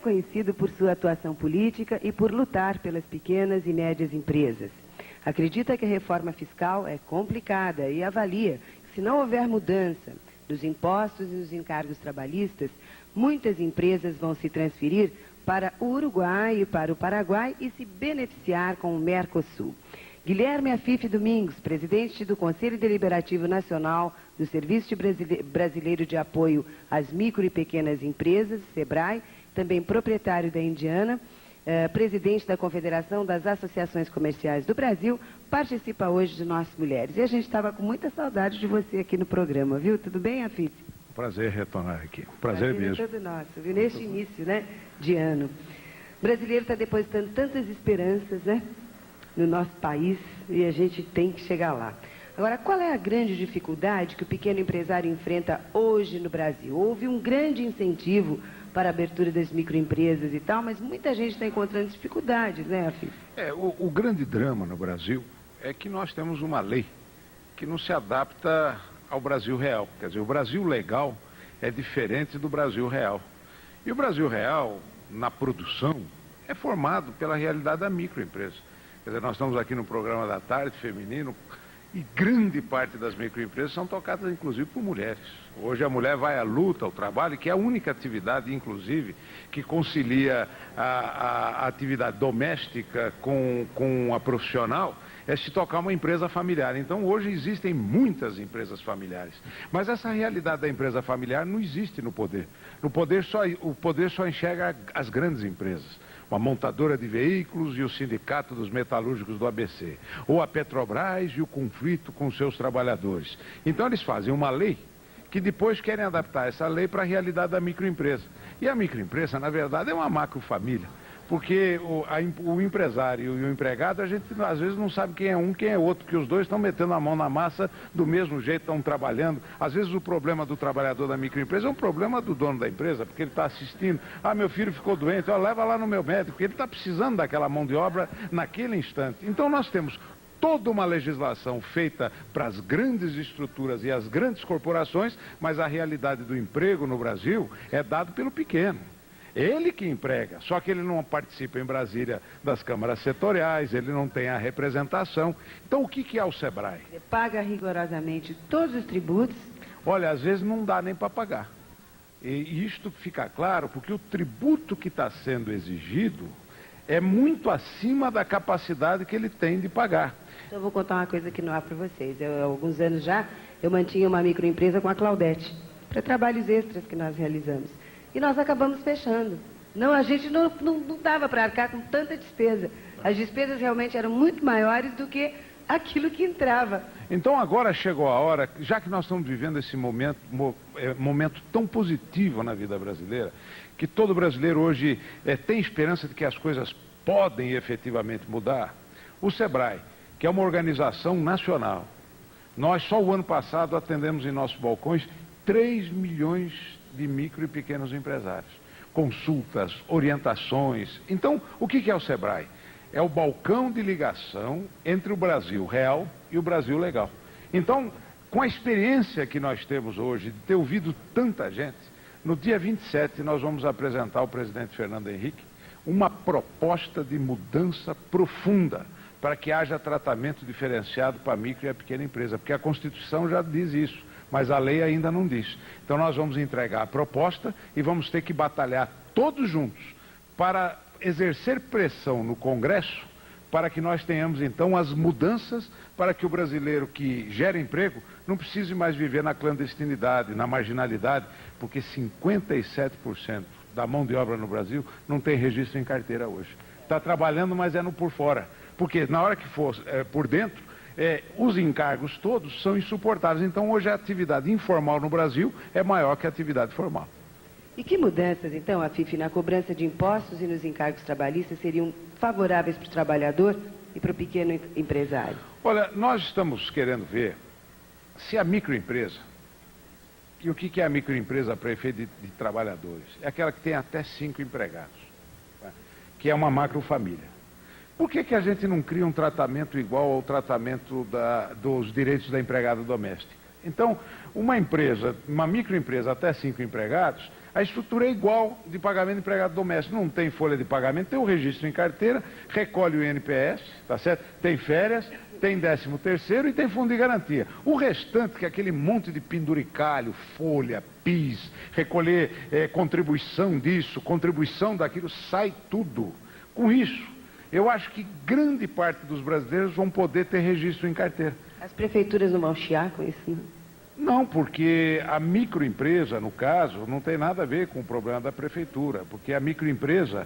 conhecido por sua atuação política e por lutar pelas pequenas e médias empresas. Acredita que a reforma fiscal é complicada e avalia que, se não houver mudança nos impostos e nos encargos trabalhistas, muitas empresas vão se transferir para o Uruguai e para o Paraguai e se beneficiar com o Mercosul. Guilherme Afife Domingos, presidente do Conselho Deliberativo Nacional do Serviço Brasileiro de Apoio às Micro e Pequenas Empresas, SEBRAE, também proprietário da Indiana, presidente da Confederação das Associações Comerciais do Brasil, participa hoje de Nós Mulheres. E a gente estava com muita saudade de você aqui no programa, viu? Tudo bem, Afife? Prazer retornar aqui. Prazer mesmo. É todo nosso, viu? Neste início, né, de ano. O brasileiro está depositando tantas esperanças, né, no nosso país, e a gente tem que chegar lá. Agora, qual é a grande dificuldade que o pequeno empresário enfrenta hoje no Brasil? Houve um grande incentivo para a abertura das microempresas e tal, mas muita gente está encontrando dificuldades, né, Afife? O grande drama no Brasil é que nós temos uma lei que não se adapta ao Brasil real. Quer dizer, o Brasil legal é diferente do Brasil real. E o Brasil real, na produção, é formado pela realidade da microempresa. Quer dizer, nós estamos aqui no programa da tarde feminino e grande parte das microempresas são tocadas, inclusive, por mulheres. Hoje a mulher vai à luta, ao trabalho, que é a única atividade, inclusive, que concilia a atividade doméstica com a profissional, é se tocar uma empresa familiar. Então, hoje existem muitas empresas familiares. Mas essa realidade da empresa familiar não existe no poder. No poder, o poder só enxerga as grandes empresas. Uma montadora de veículos e o sindicato dos metalúrgicos do ABC. Ou a Petrobras e o conflito com seus trabalhadores. Então, eles fazem uma lei que depois querem adaptar essa lei para a realidade da microempresa. E a microempresa, na verdade, é uma macrofamília. Porque o empresário e o empregado, a gente às vezes não sabe quem é um, quem é outro, porque os dois estão metendo a mão na massa do mesmo jeito, estão trabalhando. Às vezes o problema do trabalhador da microempresa é um problema do dono da empresa, porque ele está assistindo, meu filho ficou doente, leva lá no meu médico, porque ele está precisando daquela mão de obra naquele instante. Então nós temos toda uma legislação feita para as grandes estruturas e as grandes corporações, mas a realidade do emprego no Brasil é dado pelo pequeno. Ele que emprega, só que ele não participa em Brasília das câmaras setoriais, ele não tem a representação. Então o que é o SEBRAE? Ele paga rigorosamente todos os tributos? Olha, às vezes não dá nem para pagar. E isto fica claro porque o tributo que está sendo exigido é muito acima da capacidade que ele tem de pagar. Então eu vou contar uma coisa que não há para vocês. Há alguns anos já, eu mantinha uma microempresa com a Claudete, para trabalhos extras que nós realizamos. E nós acabamos fechando. Não, a gente não dava para arcar com tanta despesa. As despesas realmente eram muito maiores do que aquilo que entrava. Então agora chegou a hora, já que nós estamos vivendo esse momento tão positivo na vida brasileira, que todo brasileiro hoje tem esperança de que as coisas podem efetivamente mudar, o SEBRAE, que é uma organização nacional, nós só o ano passado atendemos em nossos balcões 3 milhões de micro e pequenos empresários. Consultas, orientações. Então, o que é o SEBRAE? É o balcão de ligação entre o Brasil real e o Brasil legal. Então, com a experiência que nós temos hoje de ter ouvido tanta gente, no dia 27 nós vamos apresentar ao presidente Fernando Henrique uma proposta de mudança profunda para que haja tratamento diferenciado para a micro e a pequena empresa, porque a Constituição já diz isso. Mas a lei ainda não diz. Então nós vamos entregar a proposta e vamos ter que batalhar todos juntos para exercer pressão no Congresso para que nós tenhamos então as mudanças para que o brasileiro que gera emprego não precise mais viver na clandestinidade, na marginalidade, porque 57% da mão de obra no Brasil não tem registro em carteira hoje. Está trabalhando, mas é no por fora. Porque na hora que for por dentro, os encargos todos são insuportáveis. Então hoje a atividade informal no Brasil é maior que a atividade formal. E que mudanças, então, Afife, na cobrança de impostos e nos encargos trabalhistas seriam favoráveis para o trabalhador e para o pequeno empresário? Olha, nós estamos querendo ver se a microempresa, e o que é a microempresa para efeito de trabalhadores? É aquela que tem até 5 empregados, né? Que é uma macrofamília. Por que a gente não cria um tratamento igual ao tratamento dos direitos da empregada doméstica? Então, uma empresa, uma microempresa até 5 empregados, a estrutura é igual de pagamento de empregado doméstico. Não tem folha de pagamento, tem o registro em carteira, recolhe o INPS, tá certo? Tem férias, tem 13º e tem fundo de garantia. O restante, que é aquele monte de penduricalho, folha, PIS, recolher contribuição disso, contribuição daquilo, sai tudo. Com isso, eu acho que grande parte dos brasileiros vão poder ter registro em carteira. As prefeituras não vão chiar com isso, não? Não, porque a microempresa, no caso, não tem nada a ver com o problema da prefeitura, porque a microempresa,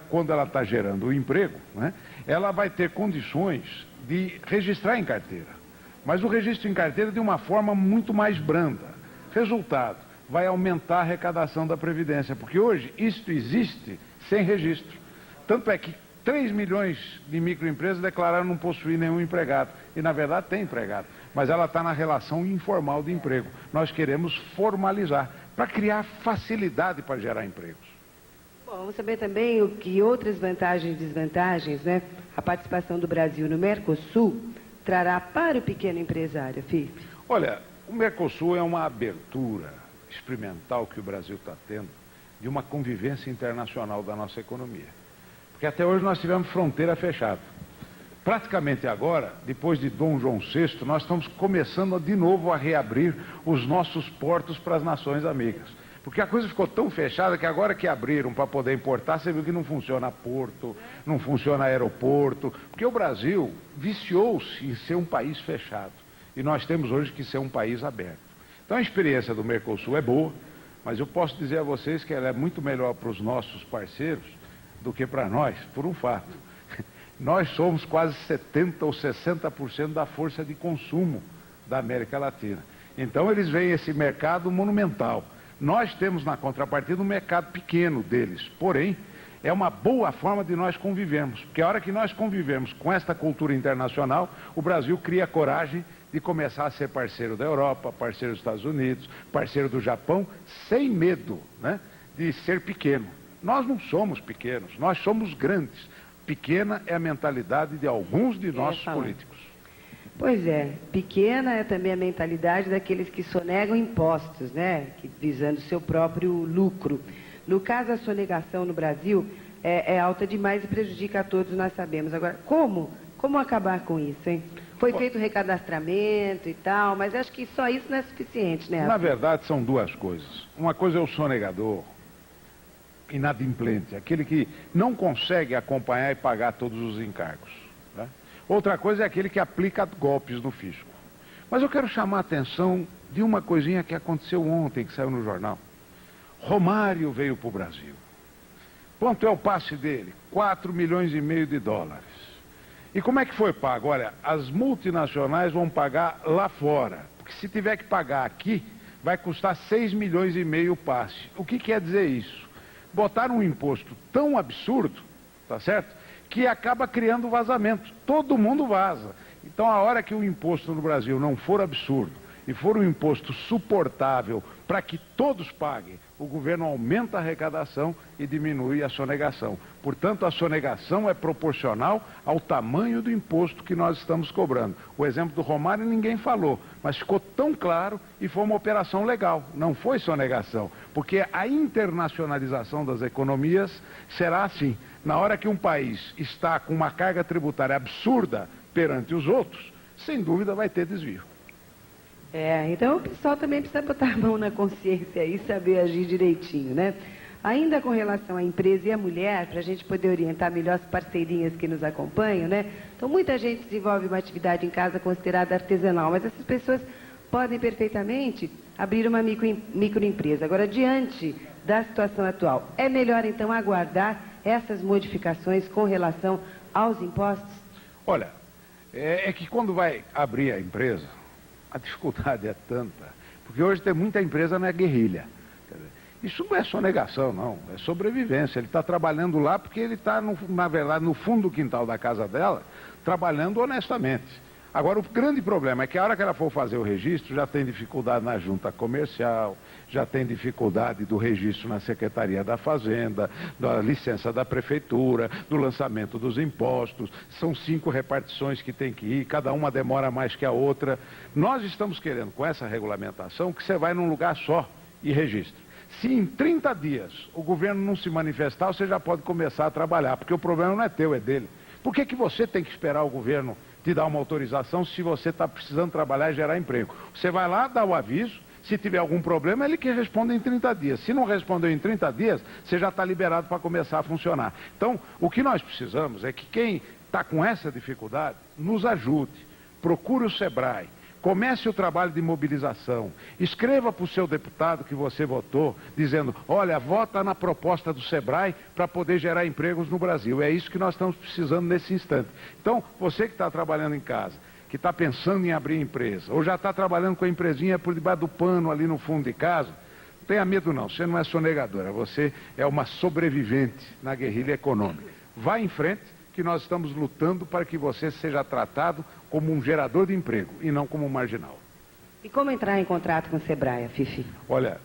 quando ela está gerando o emprego, né, ela vai ter condições de registrar em carteira. Mas o registro em carteira de uma forma muito mais branda. Resultado, vai aumentar a arrecadação da Previdência, porque hoje isto existe sem registro. Tanto é que 3 milhões de microempresas declararam não possuir nenhum empregado. E, na verdade, tem empregado. Mas ela está na relação informal de emprego. Nós queremos formalizar, para criar facilidade para gerar empregos. Bom, vamos saber também o que outras vantagens e desvantagens, né? A participação do Brasil no Mercosul trará para o pequeno empresário, Fife. Olha, o Mercosul é uma abertura experimental que o Brasil está tendo de uma convivência internacional da nossa economia. Porque até hoje nós tivemos fronteira fechada. Praticamente agora, depois de Dom João VI, nós estamos começando de novo a reabrir os nossos portos para as nações amigas. Porque a coisa ficou tão fechada que agora que abriram para poder importar, você viu que não funciona porto, não funciona aeroporto, porque o Brasil viciou-se em ser um país fechado. E nós temos hoje que ser um país aberto. Então a experiência do Mercosul é boa, mas eu posso dizer a vocês que ela é muito melhor para os nossos parceiros do que para nós, por um fato. Nós somos quase 70% ou 60% da força de consumo da América Latina. Então eles veem esse mercado monumental. Nós temos na contrapartida um mercado pequeno deles, porém é uma boa forma de nós convivermos, porque a hora que nós convivemos com esta cultura internacional, o Brasil cria coragem de começar a ser parceiro da Europa, parceiro dos Estados Unidos, parceiro do Japão, sem medo, né, de ser pequeno. Nós não somos pequenos, nós somos grandes. Pequena é a mentalidade de alguns de nossos políticos. Pois é, pequena é também a mentalidade daqueles que sonegam impostos, né? Visando seu próprio lucro. No caso, a sonegação no Brasil é alta demais e prejudica a todos, nós sabemos. Agora, como acabar com isso, hein? Foi feito o recadastramento e tal, mas acho que só isso não é suficiente, né? Na verdade, são duas coisas. Uma coisa é o sonegador, inadimplente, aquele que não consegue acompanhar e pagar todos os encargos. Né? Outra coisa é aquele que aplica golpes no fisco. Mas eu quero chamar a atenção de uma coisinha que aconteceu ontem, que saiu no jornal. Romário veio para o Brasil. Quanto é o passe dele? 4,5 milhões de dólares. E como é que foi pago? Olha, as multinacionais vão pagar lá fora, porque se tiver que pagar aqui, vai custar 6,5 milhões o passe. O que quer dizer isso? Botaram um imposto tão absurdo, tá certo? Que acaba criando vazamento. Todo mundo vaza. Então, a hora que o imposto no Brasil não for absurdo e for um imposto suportável para que todos paguem, o governo aumenta a arrecadação e diminui a sonegação. Portanto, a sonegação é proporcional ao tamanho do imposto que nós estamos cobrando. O exemplo do Romário ninguém falou, mas ficou tão claro e foi uma operação legal, não foi sonegação, porque a internacionalização das economias será assim. Na hora que um país está com uma carga tributária absurda perante os outros, sem dúvida vai ter desvio. Então o pessoal também precisa botar a mão na consciência e saber agir direitinho, né? Ainda com relação à empresa e à mulher, para a gente poder orientar melhor as parceirinhas que nos acompanham, né? Então muita gente desenvolve uma atividade em casa considerada artesanal, mas essas pessoas podem perfeitamente abrir uma microempresa. Agora, diante da situação atual, é melhor então aguardar essas modificações com relação aos impostos? Olha, é que quando vai abrir a empresa, a dificuldade é tanta, porque hoje tem muita empresa na guerrilha. Isso não é sonegação, não, é sobrevivência. Ele está trabalhando lá porque ele está, na verdade, no fundo do quintal da casa dela, trabalhando honestamente. Agora, o grande problema é que a hora que ela for fazer o registro, já tem dificuldade na junta comercial, já tem dificuldade do registro na Secretaria da Fazenda, da licença da Prefeitura, do lançamento dos impostos. São 5 repartições que tem que ir, cada uma demora mais que a outra. Nós estamos querendo, com essa regulamentação, que você vai num lugar só e registre. Se em 30 dias o governo não se manifestar, você já pode começar a trabalhar, porque o problema não é teu, é dele. Por que você tem que esperar o governo te dar uma autorização se você está precisando trabalhar e gerar emprego? Você vai lá, dá o aviso, se tiver algum problema, ele que responde em 30 dias. Se não respondeu em 30 dias, você já está liberado para começar a funcionar. Então, o que nós precisamos é que quem está com essa dificuldade nos ajude, procure o SEBRAE, comece o trabalho de mobilização, escreva para o seu deputado que você votou, dizendo, olha, vota na proposta do SEBRAE para poder gerar empregos no Brasil. É isso que nós estamos precisando nesse instante. Então, você que está trabalhando em casa, que está pensando em abrir empresa, ou já está trabalhando com a empresinha por debaixo do pano ali no fundo de casa, não tenha medo não, você não é sonegadora, você é uma sobrevivente na guerrilha econômica. Vá em frente, que nós estamos lutando para que você seja tratado como um gerador de emprego e não como um marginal. E como entrar em contrato com o SEBRAE, Fifi? Olha,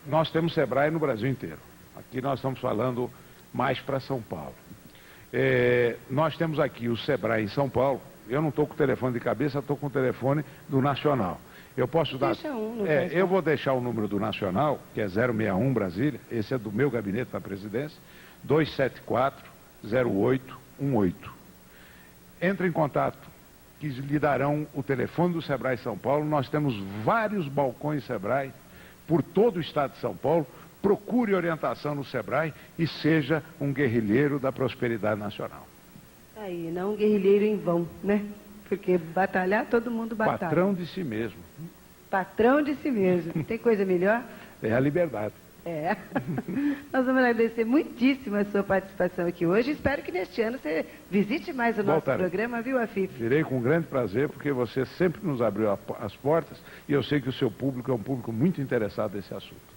nós temos SEBRAE no Brasil inteiro. Aqui nós estamos falando mais para São Paulo. Nós temos aqui o SEBRAE em São Paulo. Eu não estou com o telefone de cabeça, estou com o telefone do Nacional. Eu posso dar... eu vou deixar o número do Nacional, que é 061 Brasília, esse é do meu gabinete da presidência, 274-0818. Entre em contato, que lhe darão o telefone do SEBRAE São Paulo. Nós temos vários balcões SEBRAE por todo o estado de São Paulo. Procure orientação no SEBRAE e seja um guerrilheiro da prosperidade nacional. Aí, não um guerrilheiro em vão, né? Porque batalhar, todo mundo batalha. Patrão de si mesmo. Patrão de si mesmo. Tem coisa melhor? É a liberdade. Nós vamos agradecer muitíssimo a sua participação aqui hoje. Espero que neste ano você visite mais o nosso programa, viu, Afif? Virei com grande prazer, porque você sempre nos abriu as portas e eu sei que o seu público é um público muito interessado nesse assunto.